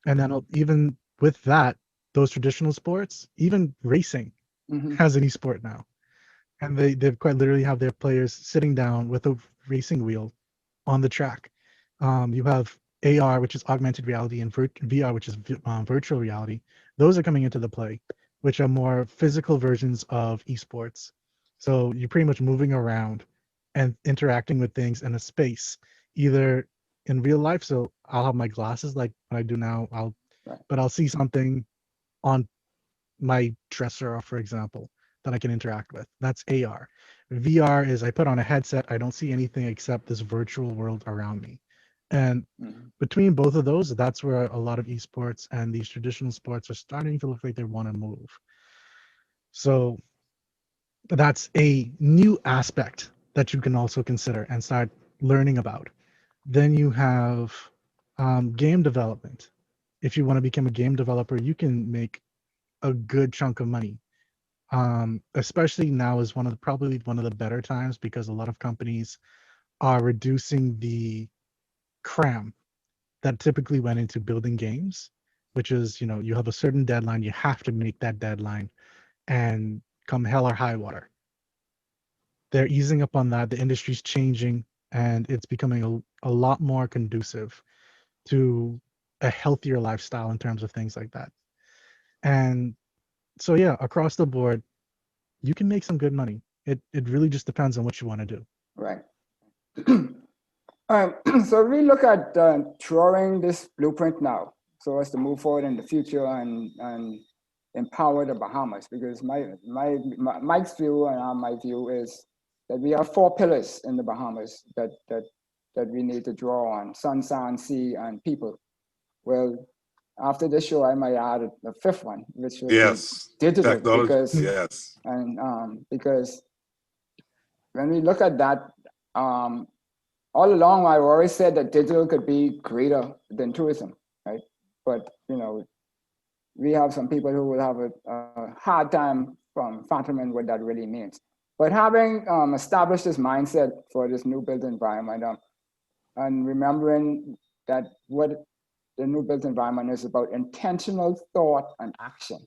then even with that, those traditional sports, even racing has an esport now. And they quite literally have their players sitting down with a racing wheel on the track. You have AR, which is augmented reality, and VR, which is virtual reality. Those are coming into the play, which are more physical versions of esports. So you're pretty much moving around and interacting with things in a space, either in real life. So I'll have my glasses like what I do now. But I'll see something on my dresser, for example, that I can interact with. That's AR. VR is I put on a headset. I don't see anything except this virtual world around me. And between both of those, that's where a lot of esports and these traditional sports are starting to look like they want to move. So that's a new aspect that you can also consider and start learning about. Then you have game development. If you want to become a game developer, you can make a good chunk of money. Especially now is probably one of the better times because a lot of companies are reducing the cram that typically went into building games, which is, you have a certain deadline, you have to make that deadline, and come hell or high water. They're easing up on that. The industry's changing, and it's becoming a lot more conducive to a healthier lifestyle in terms of things like that. And so, yeah, across the board, you can make some good money. It really just depends on what you want to do. Right. So we look at drawing this blueprint now so as to move forward in the future and empower the Bahamas, because Mike's view and my view is that we have 4 pillars in the Bahamas that we need to draw on: sun, sand, sea, and people. Well, after this show, I might add a 5th one, which would be digital. Technology. Because when we look at that, all along, I've always said that digital could be greater than tourism, right? But, we have some people who will have a hard time from fathoming what that really means. But having established this mindset for this new built environment, and remembering that what the new built environment is about intentional thought and action,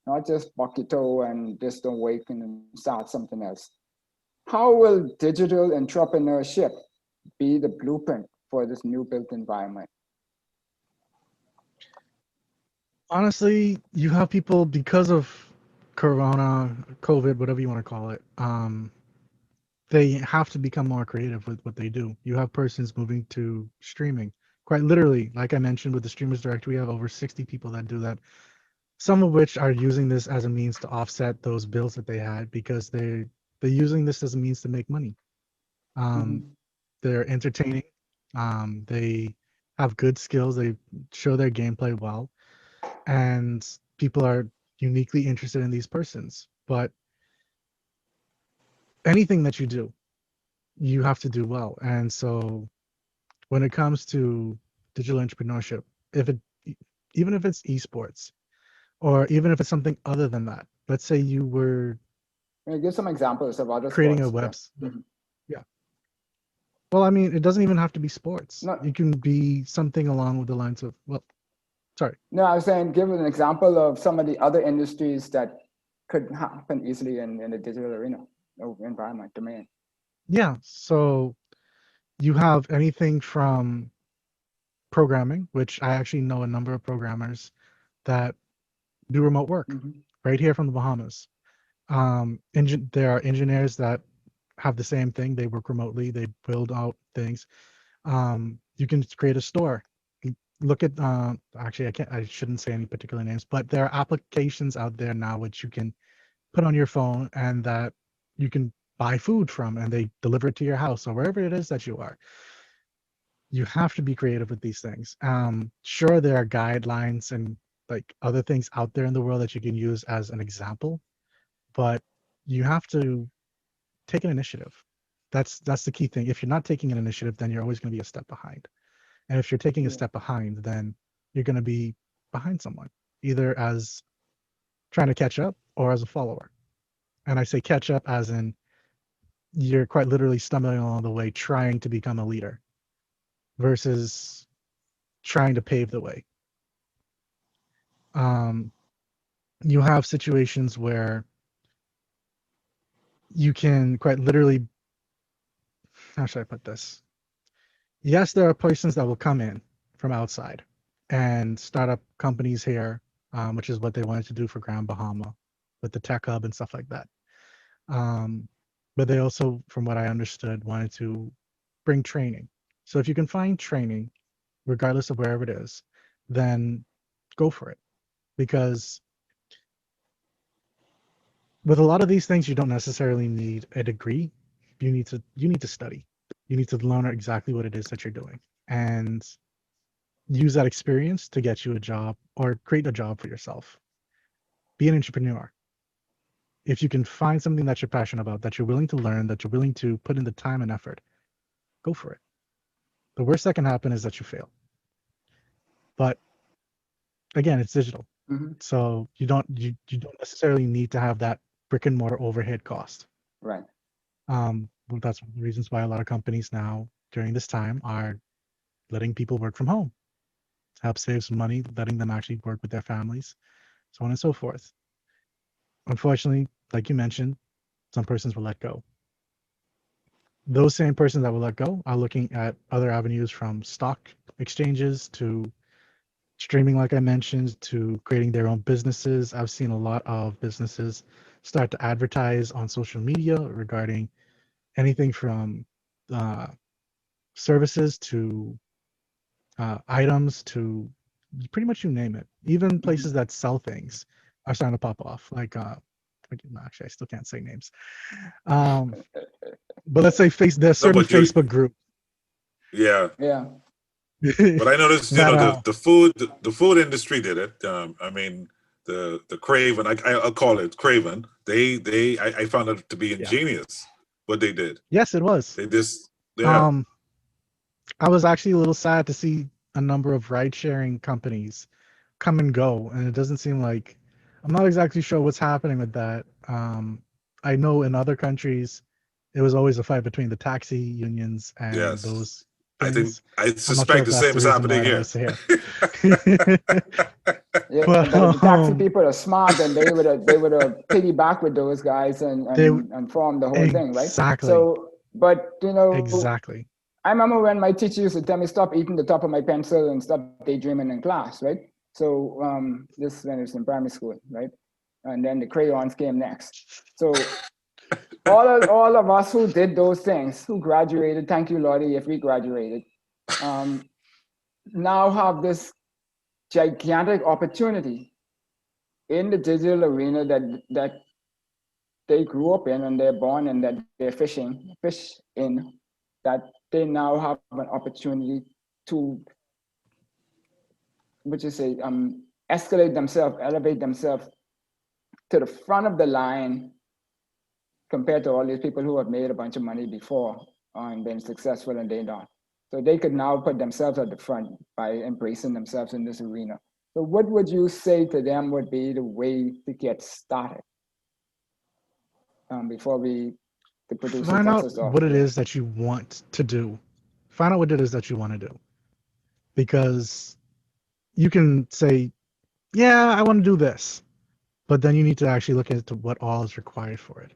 not just buckito and just don't wait and start something else. How will digital entrepreneurship be the blueprint for this new built environment? Honestly, you have people, because of Corona, COVID, whatever you want to call it, they have to become more creative with what they do. You have persons moving to streaming. Quite literally, like I mentioned with the Streamers Direct, we have over 60 people that do that. Some of which are using this as a means to offset those bills that they had, because they're using this as a means to make money. They're entertaining. They have good skills. They show their gameplay well, and people are uniquely interested in these persons. But anything that you do, you have to do well. And so when it comes to digital entrepreneurship, even if it's esports, or even if it's something other than that, let's say you were give some examples of other creating sports. a website. Yeah. Well, I mean, it doesn't even have to be sports. It can be something along with the lines of, sorry. No, I was saying, give an example of some of the other industries that could happen easily in the digital arena, environment, domain. Yeah. So you have anything from programming, which I actually know a number of programmers that do remote work right here from the Bahamas. There are engineers that have the same thing. They work remotely. They build out things. You can create a store. Look at actually I shouldn't say any particular names, but there are applications out there now which you can put on your phone and that you can buy food from, and they deliver it to your house or wherever it is that you are. You have to be creative with these things. Sure, there are guidelines and like other things out there in the world that you can use as an example, but you have to take an initiative. That's the key thing. If you're not taking an initiative, then you're always going to be a step behind. And if you're taking a step behind, then you're going to be behind someone, either as trying to catch up or as a follower. And I say catch up as in you're quite literally stumbling along the way trying to become a leader versus trying to pave the way. You have situations where you can quite literally, how should I put this? Yes, there are persons that will come in from outside and start up companies here, which is what they wanted to do for Grand Bahama with the tech hub and stuff like that. But they also, from what I understood, wanted to bring training. So if you can find training, regardless of wherever it is, then go for it. Because with a lot of these things, you don't necessarily need a degree. You need to study. You need to learn exactly what it is that you're doing and use that experience to get you a job or create a job for yourself. Be an entrepreneur. If you can find something that you're passionate about, that you're willing to learn, that you're willing to put in the time and effort, go for it. The worst that can happen is that you fail. But again, it's digital. So you don't necessarily need to have that brick and mortar overhead cost. Right. Well, that's one of the reasons why a lot of companies now during this time are letting people work from home to help save some money, letting them actually work with their families, so on and so forth. Unfortunately, like you mentioned, some persons will let go. Those same persons that will let go are looking at other avenues, from stock exchanges to streaming, like I mentioned, to creating their own businesses. I've seen a lot of businesses start to advertise on social media regarding anything from services to items to pretty much you name it. Even places that sell things are starting to pop off. Like, actually, I still can't say names. But let's say there's certain Facebook groups. Yeah. Yeah. But I noticed, you know, the food industry did it. I mean, the Craven, I'll call it Craven. I found it to be ingenious what they did. Yes, it was. They just, yeah. I was actually a little sad to see a number of ride-sharing companies come and go, and it doesn't seem like, I'm not exactly sure what's happening with that. I know in other countries, it was always a fight between the taxi unions and those things. I suspect the same is happening here. Yeah, but the taxi people are smart, and they would have piggyback with those guys and form the whole thing, right? Exactly. So, but you know, exactly. I remember when my teacher used to tell me, stop eating the top of my pencil and stop daydreaming in class, right? So this when it was in primary school, right? And then the crayons came next. So all of us who did those things, who graduated, thank you, Lottie, if we graduated, now have this gigantic opportunity in the digital arena that they grew up in and they're born in, that they're fish in, that they now have an opportunity to, escalate themselves, elevate themselves to the front of the line compared to all these people who have made a bunch of money before and been successful and they're not. So they could now put themselves at the front by embracing themselves in this arena. So what would you say to them would be the way to get started before the producer Find out cuts us off? what it is that you want to do. Find out what it is that you want to do. Because you can say, yeah, I want to do this. But then you need to actually look into what all is required for it.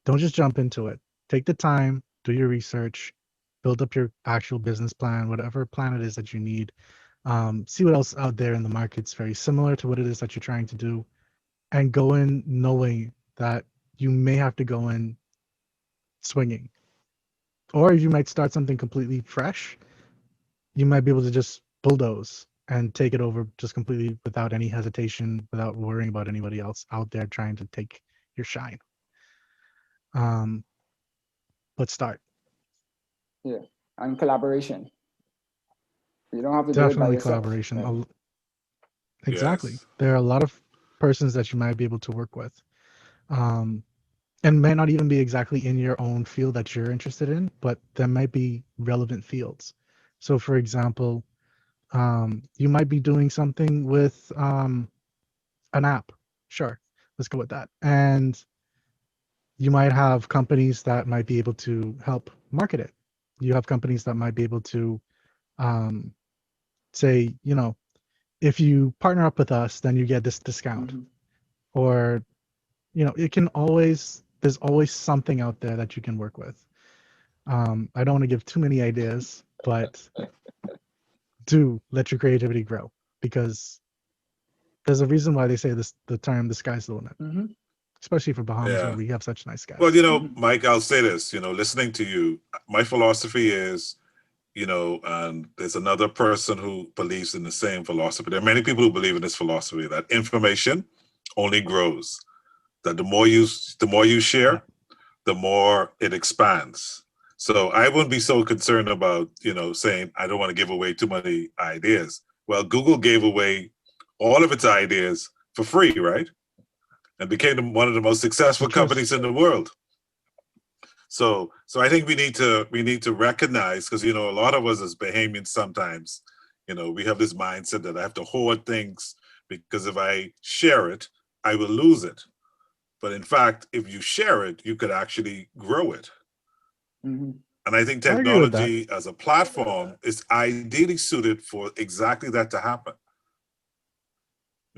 Don't just jump into it. Take the time, do your research, build up your actual business plan, whatever plan it is that you need. See what else out there in the market's very similar to what it is that you're trying to do, and go in knowing that you may have to go in swinging, or you might start something completely fresh. You might be able to just bulldoze and take it over just completely without any hesitation, without worrying about anybody else out there trying to take your shine. Let's start. Yeah, and collaboration. You don't have to do it by Definitely yourself. collaboration. Right? Exactly. Yes. There are a lot of persons that you might be able to work with, and may not even be exactly in your own field that you're interested in, but there might be relevant fields. So, for example, you might be doing something with an app. Sure, let's go with that. And you might have companies that might be able to help market it. You have companies that might be able to say, you know, if you partner up with us, then you get this discount. Mm-hmm. Or, you know, it can always, there's always something out there that you can work with. I don't want to give too many ideas, but do let your creativity grow, because there's a reason why they say this, the term "the sky's the limit," Mm-hmm. especially for Bahamas Yeah. where we have such nice skies. Well, Mike, I'll say this, listening to you, my philosophy is, and there's another person who believes in the same philosophy. There are many people who believe in this philosophy that information only grows, that the more you share, the more it expands. So I wouldn't be so concerned about, saying, I don't want to give away too many ideas. Well, Google gave away all of its ideas for free, right? And became one of the most successful companies in the world. So I think we need to recognize, because a lot of us as Bahamians sometimes, we have this mindset that I have to hoard things, because if I share it, I will lose it. But in fact, if you share it, you could actually grow it. Mm-hmm. And I think technology as a platform is ideally suited for exactly that to happen.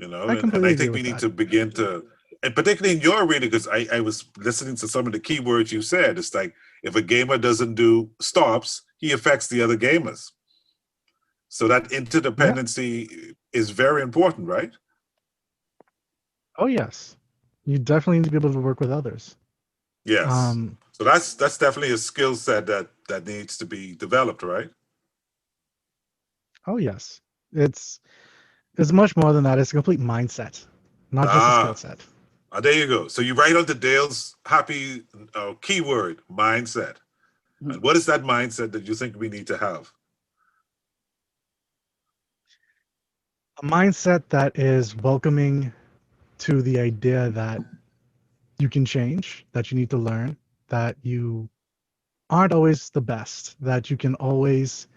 And I think we need to begin to, and particularly in your arena, because I was listening to some of the key words you said. It's like, if a gamer doesn't do stops, he affects the other gamers. So that interdependency is very important, right? Oh yes, you definitely need to be able to work with others. Yes. So that's definitely a skill set that needs to be developed, right? Oh yes, it's much more than that. It's a complete mindset, not just a skill set. There you go. So you write on the Dale's happy keyword, mindset. Mm-hmm. And what is that mindset that you think we need to have? A mindset that is welcoming to the idea that you can change, that you need to learn, that you aren't always the best, that you can always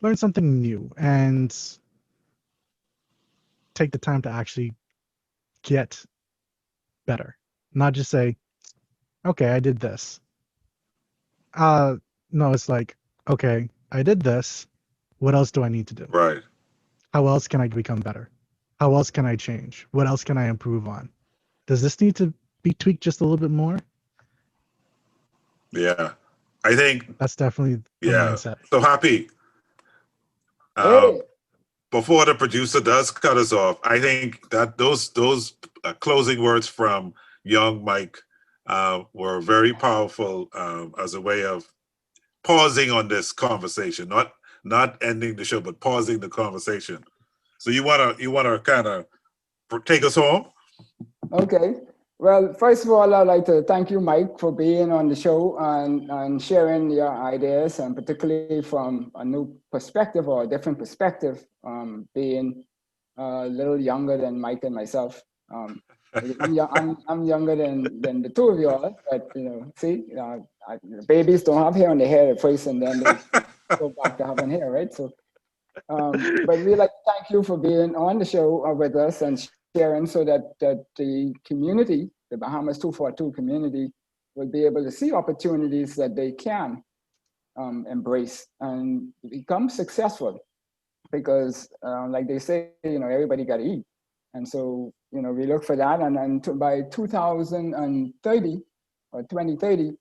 learn something new and take the time to actually get better. Not just say, okay, I did this. No, it's like, okay, I did this. What else do I need to do? Right. How else can I become better? How else can I change? What else can I improve on? Does this need to be tweaked just a little bit more? Yeah. I think that's definitely the mindset. So happy. Before the producer does cut us off, I think that those closing words from young Mike were very powerful as a way of pausing on this conversation, not ending the show, but pausing the conversation. So you wanna kind of take us home? Okay. Well, first of all, I'd like to thank you, Mike, for being on the show and sharing your ideas, and particularly from a new perspective or a different perspective, being a little younger than Mike and myself. I'm younger than the two of you all, but see, babies don't have hair on their head at first, and then they go back to having hair, right? So, but we'd like to thank you for being on the show with us and sharing, so that the community, the Bahamas 242 community, will be able to see opportunities that they can embrace and become successful. Because like they say, everybody got to eat. And so, we look for that. And by 2030 or 2030,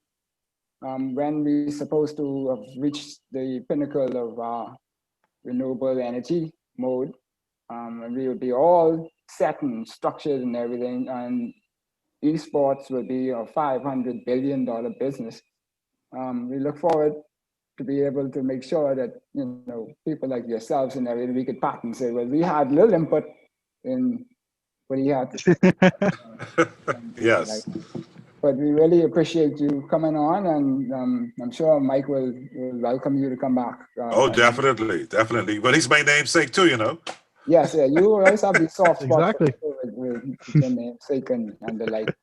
when we're supposed to have reached the pinnacle of renewable energy mode, and we will be all set and structured and everything, and esports will be a $500 billion business. We look forward to be able to make sure that, you know, people like yourselves and everything, we could pat and say, well, we had little input in what he had to say. Yes. But we really appreciate you coming on, and I'm sure Mike will welcome you to come back. Oh, definitely, definitely. But he's my namesake too, you know. Yes, yeah, you always have these soft spots Exactly. with your namesake and the like,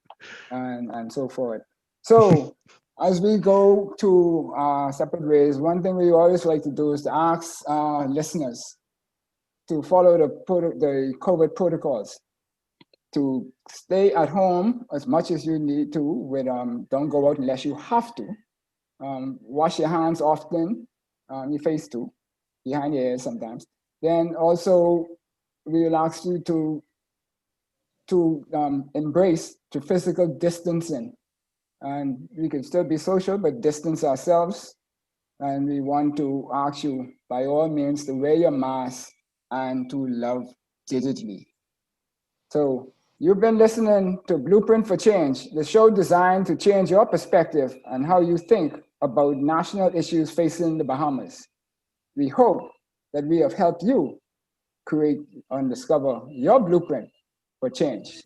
and so forth. So as we go to separate ways, one thing we always like to do is to ask listeners to follow the COVID protocols, to stay at home as much as you need to, with don't go out unless you have to. Wash your hands often, your face too, behind your ears sometimes. Then also, we will ask you to embrace the physical distancing. And we can still be social, but distance ourselves. And we want to ask you, by all means, to wear your mask and to love digitally. So you've been listening to Blueprint for Change, the show designed to change your perspective and how you think about national issues facing the Bahamas. We hope that we have helped you create and discover your blueprint for change.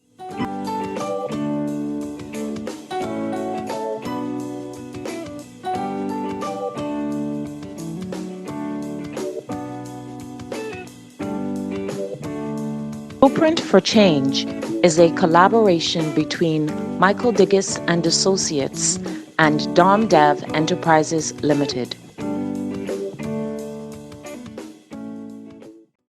Blueprint for Change is a collaboration between Michael Diggiss and Associates and Dom Dev Enterprises Limited.